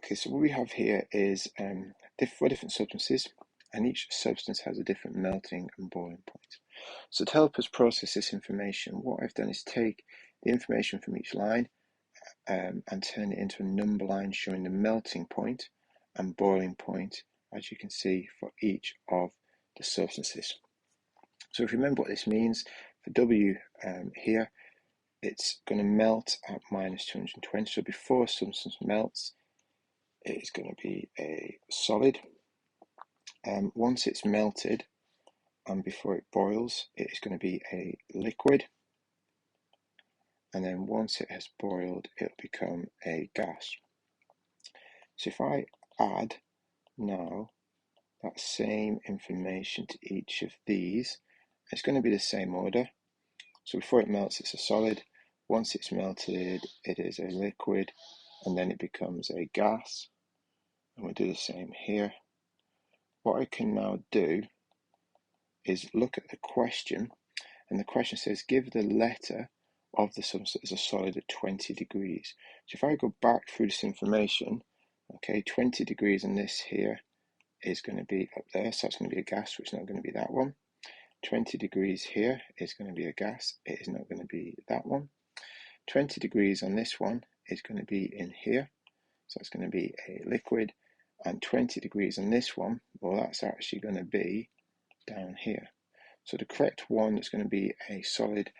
Okay, so what we have here is four different substances, and each substance has a different melting and boiling point. So to help us process this information, what I've done is take the information from each line and turn it into a number line showing the melting point and boiling point, as you can see, for each of the substances. So if you remember what this means, for W here, it's going to melt at minus 220. So before a substance melts, it is going to be a solid. Once it's melted and before it boils, it is going to be a liquid. And then once it has boiled, it'll become a gas. So if I add now that same information to each of these, it's going to be the same order. So before it melts, it's a solid. Once it's melted, it is a liquid, and then it becomes a gas. And we'll do the same here. What I can now do is look at the question, and the question says, give the letter of the substance as a solid at 20 degrees. So if I go back through this information, okay, 20 degrees on this here is going to be up there, so that's going to be a gas, which is not going to be that one. 20 degrees here is going to be a gas, it is not going to be that one. 20 degrees on this one is going to be in here, so it's going to be a liquid. And 20 degrees on this one, well, that's actually going to be down here. So the correct one that's going to be a solid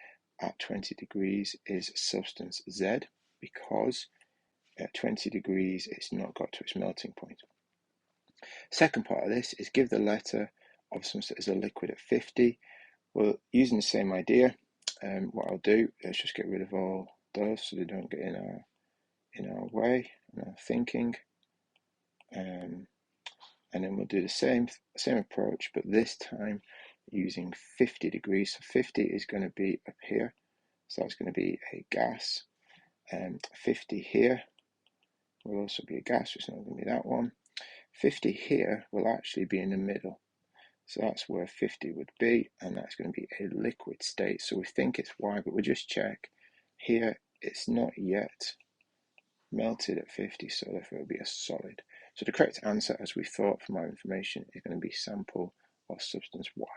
at 20 degrees is substance Z, because at 20 degrees it's not got to its melting point. Second part of this is give the letter of something that is a liquid at 50. Well, using the same idea, what I'll do, let's just get rid of all those so they don't get in our way, in our thinking. And then we'll do the same approach, but this time using 50 degrees. So 50 is going to be up here, so that's going to be a gas. 50 here will also be a gas, which is not going to be that one. 50 here will actually be in the middle, so that's where 50 would be, and that's going to be a liquid state. So we think it's Y, but we'll just check. Here it's not yet melted at 50, so therefore it will be a solid. So the correct answer, as we thought from our information, is going to be sample of substance Y.